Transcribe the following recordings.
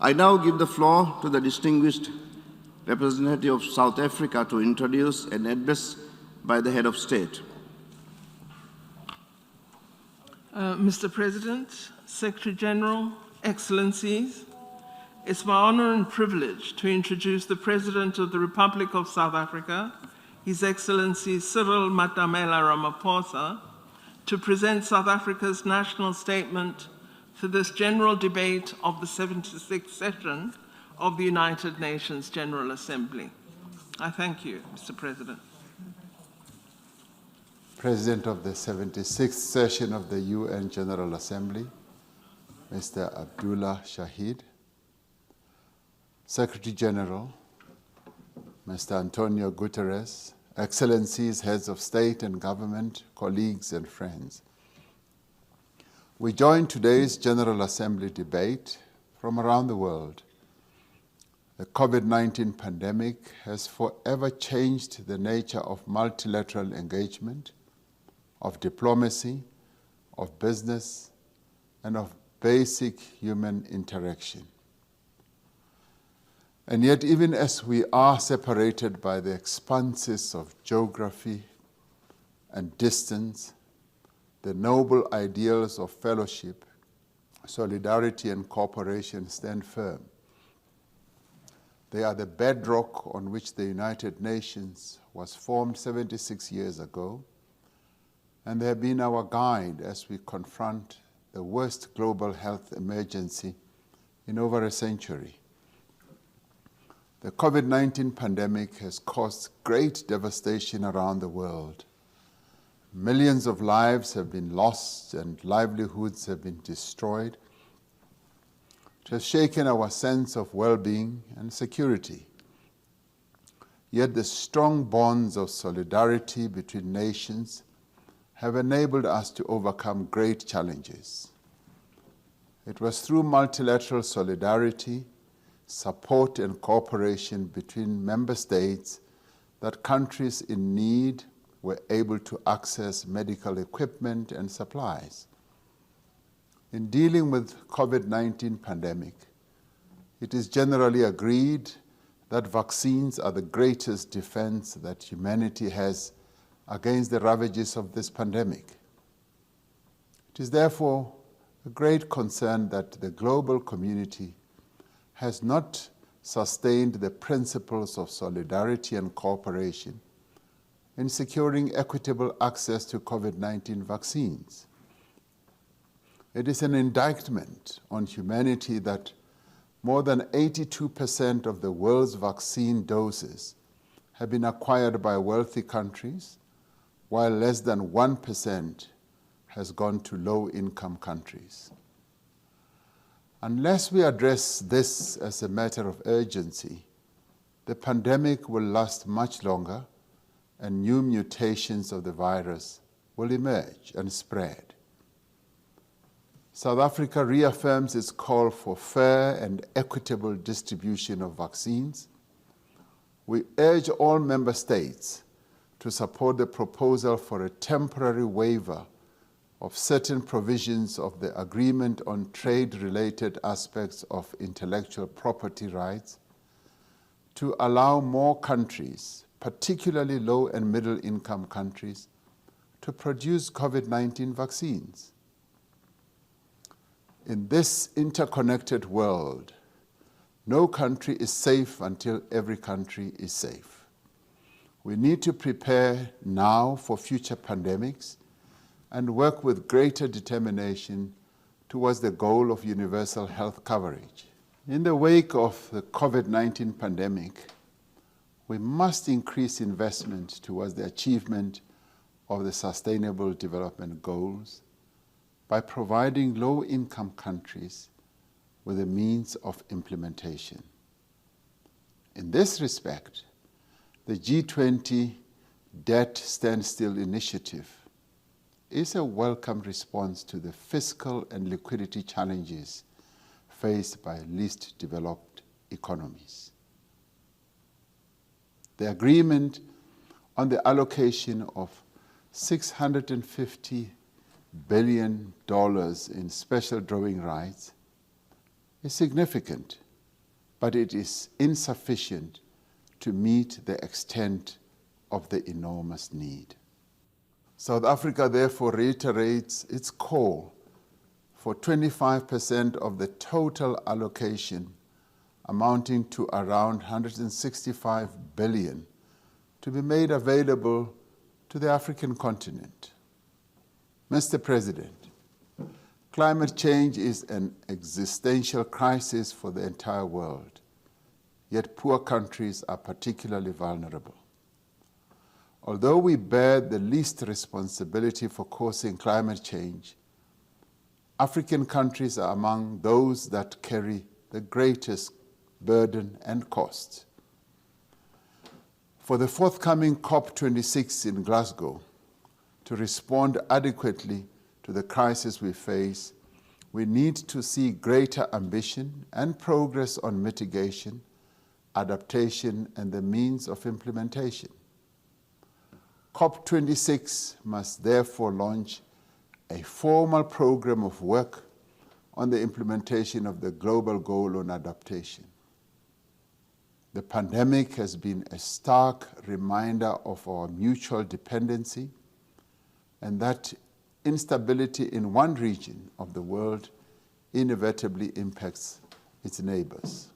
I now give the floor to the distinguished representative of South Africa to introduce an address by the head of state. Mr. President, Secretary General, Excellencies, it's my honor and privilege to introduce the President of the Republic of South Africa, His Excellency Cyril Matamela Ramaphosa, to present South Africa's national statement for this general debate of the 76th session of the United Nations General Assembly. I thank you, Mr. President. President of the 76th session of the UN General Assembly, Mr. Abdullah Shahid, Secretary General, Mr. Antonio Guterres, Excellencies, Heads of State and Government, colleagues and friends. We join today's General Assembly debate from around the world. The COVID-19 pandemic has forever changed the nature of multilateral engagement, of diplomacy, of business, and of basic human interaction. And yet, even as we are separated by the expanses of geography and distance, the noble ideals of fellowship, solidarity, and cooperation stand firm. They are the bedrock on which the United Nations was formed 76 years ago, and they have been our guide as we confront the worst global health emergency in over a century. The COVID-19 pandemic has caused great devastation around the world. Millions of lives have been lost and livelihoods have been destroyed. It has shaken our sense of well-being and security. Yet the strong bonds of solidarity between nations have enabled us to overcome great challenges. It was through multilateral solidarity, support and cooperation between member states that countries in need were able to access medical equipment and supplies. In dealing with COVID-19 pandemic, it is generally agreed that vaccines are the greatest defense that humanity has against the ravages of this pandemic. It is therefore a great concern that the global community has not sustained the principles of solidarity and cooperation in securing equitable access to COVID-19 vaccines. It is an indictment on humanity that more than 82% of the world's vaccine doses have been acquired by wealthy countries, while less than 1% has gone to low-income countries. Unless we address this as a matter of urgency, the pandemic will last much longer and new mutations of the virus will emerge and spread. South Africa reaffirms its call for fair and equitable distribution of vaccines. We urge all member states to support the proposal for a temporary waiver of certain provisions of the Agreement on Trade-Related Aspects of Intellectual Property Rights to allow more countries, particularly low and middle-income countries, to produce COVID-19 vaccines. In this interconnected world, no country is safe until every country is safe. We need to prepare now for future pandemics and work with greater determination towards the goal of universal health coverage. In the wake of the COVID-19 pandemic, we must increase investment towards the achievement of the Sustainable Development Goals by providing low-income countries with a means of implementation. In this respect, the G20 Debt Standstill Initiative is a welcome response to the fiscal and liquidity challenges faced by least developed economies. The agreement on the allocation of $650 billion in special drawing rights is significant but it is insufficient to meet the extent of the enormous need. South Africa therefore reiterates its call for 25% of the total allocation, amounting to around 165 billion, to be made available to the African continent. Mr. President, climate change is an existential crisis for the entire world, yet poor countries are particularly vulnerable. Although we bear the least responsibility for causing climate change, African countries are among those that carry the greatest burden and cost. For the forthcoming COP26 in Glasgow, to respond adequately to the crisis we face, we need to see greater ambition and progress on mitigation, adaptation, and the means of implementation. COP26 must therefore launch a formal program of work on the implementation of the global goal on adaptation. The pandemic has been a stark reminder of our mutual dependency, and that instability in one region of the world inevitably impacts its neighbors.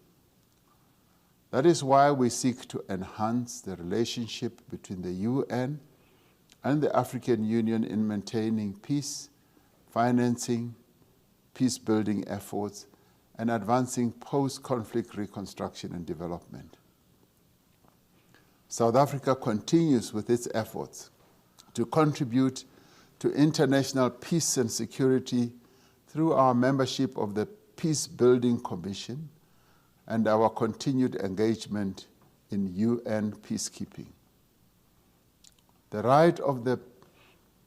That is why we seek to enhance the relationship between the UN and the African Union in maintaining peace, financing peace-building efforts, and advancing post-conflict reconstruction and development. South Africa continues with its efforts to contribute to international peace and security through our membership of the Peace Building Commission and our continued engagement in UN peacekeeping. The right of the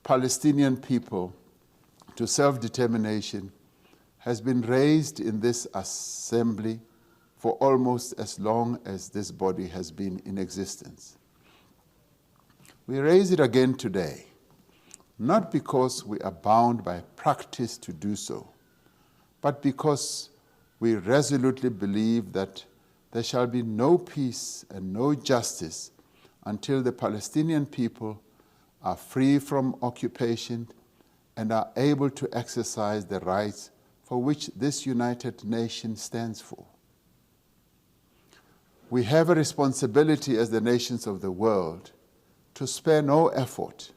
Palestinian people to self-determination has been raised in this assembly for almost as long as this body has been in existence. We raise it again today, not because we are bound by practice to do so, but because we resolutely believe that there shall be no peace and no justice until the Palestinian people are free from occupation and are able to exercise the rights for which this United Nation stands for. We have a responsibility as the nations of the world to spare no effort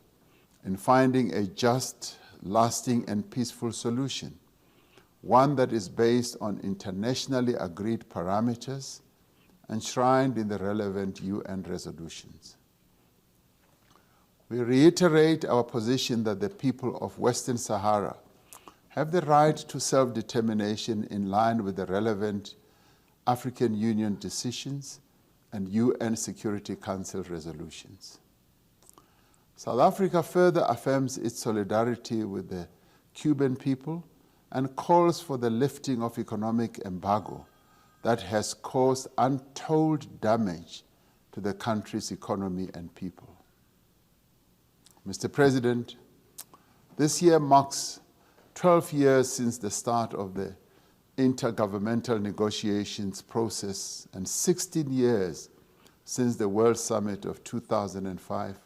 in finding a just, lasting, and peaceful solution, one that is based on internationally agreed parameters enshrined in the relevant UN resolutions. We reiterate our position that the people of Western Sahara have the right to self-determination in line with the relevant African Union decisions and UN Security Council resolutions. South Africa further affirms its solidarity with the Cuban people and calls for the lifting of economic embargo that has caused untold damage to the country's economy and people. Mr. President, this year marks 12 years since the start of the intergovernmental negotiations process and 16 years since the World Summit of 2005,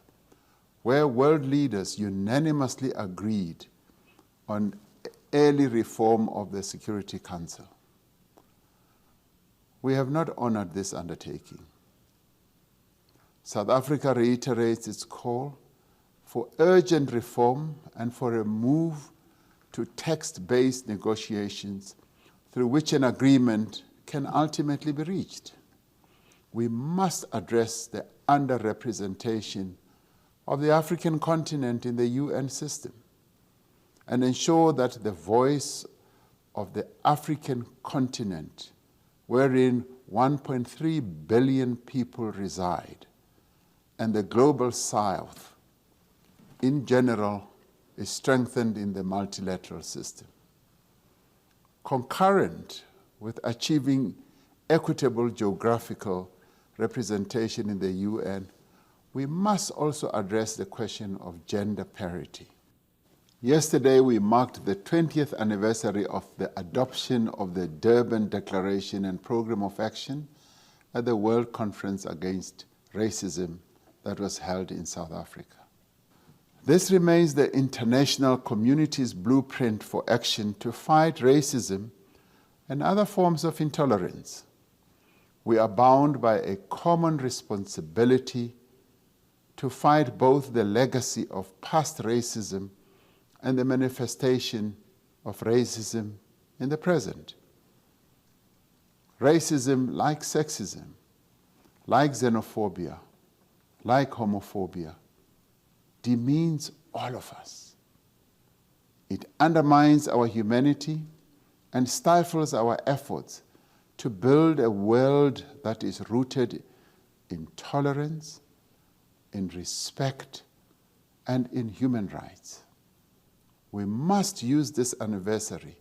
where world leaders unanimously agreed on early reform of the Security Council. We have not honored this undertaking. South Africa reiterates its call for urgent reform and for a move to text-based negotiations through which an agreement can ultimately be reached. We must address the underrepresentation of the African continent in the UN system and ensure that the voice of the African continent, wherein 1.3 billion people reside, and the global South in general is strengthened in the multilateral system. Concurrent with achieving equitable geographical representation in the UN, we must also address the question of gender parity. Yesterday, we marked the 20th anniversary of the adoption of the Durban Declaration and Programme of Action at the World Conference Against Racism that was held in South Africa. This remains the international community's blueprint for action to fight racism and other forms of intolerance. We are bound by a common responsibility to fight both the legacy of past racism and the manifestation of racism in the present. Racism, like sexism, like xenophobia, like homophobia, demeans all of us. It undermines our humanity and stifles our efforts to build a world that is rooted in tolerance, in respect, and in human rights. We must use this anniversary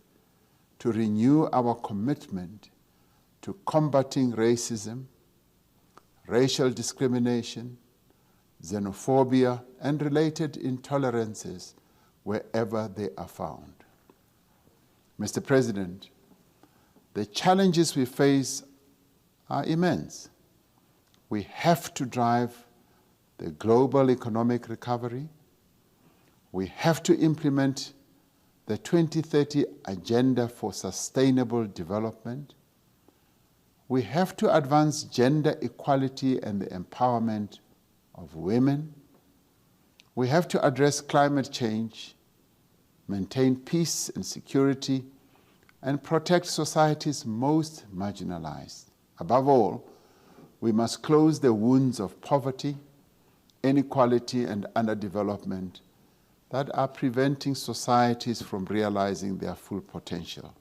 to renew our commitment to combating racism, racial discrimination, xenophobia, and related intolerances wherever they are found. Mr. President, the challenges we face are immense. We have to drive the global economic recovery. We have to implement the 2030 Agenda for Sustainable Development. We have to advance gender equality and the empowerment of women. We have to address climate change, maintain peace and security, and protect society's most marginalized. Above all, we must close the wounds of poverty, inequality, and underdevelopment that are preventing societies from realizing their full potential.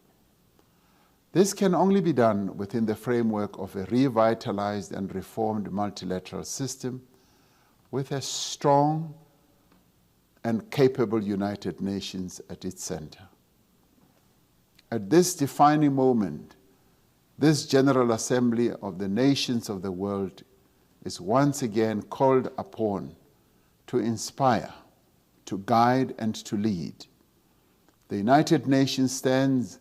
This can only be done within the framework of a revitalized and reformed multilateral system with a strong and capable United Nations at its center. At this defining moment, this General Assembly of the nations of the world is once again called upon to inspire, to guide, and to lead. The United Nations stands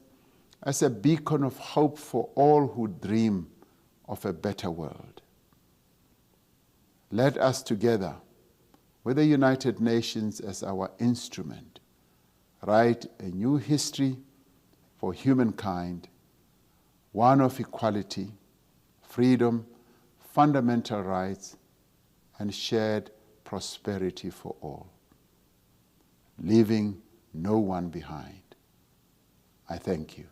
as a beacon of hope for all who dream of a better world. Let us together, with the United Nations as our instrument, write a new history for humankind, one of equality, freedom, fundamental rights, and shared prosperity for all, leaving no one behind. I thank you.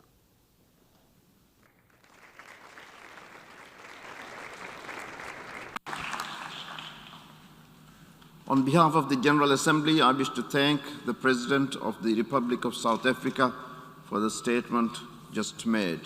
On behalf of the General Assembly, I wish to thank the President of the Republic of South Africa for the statement just made.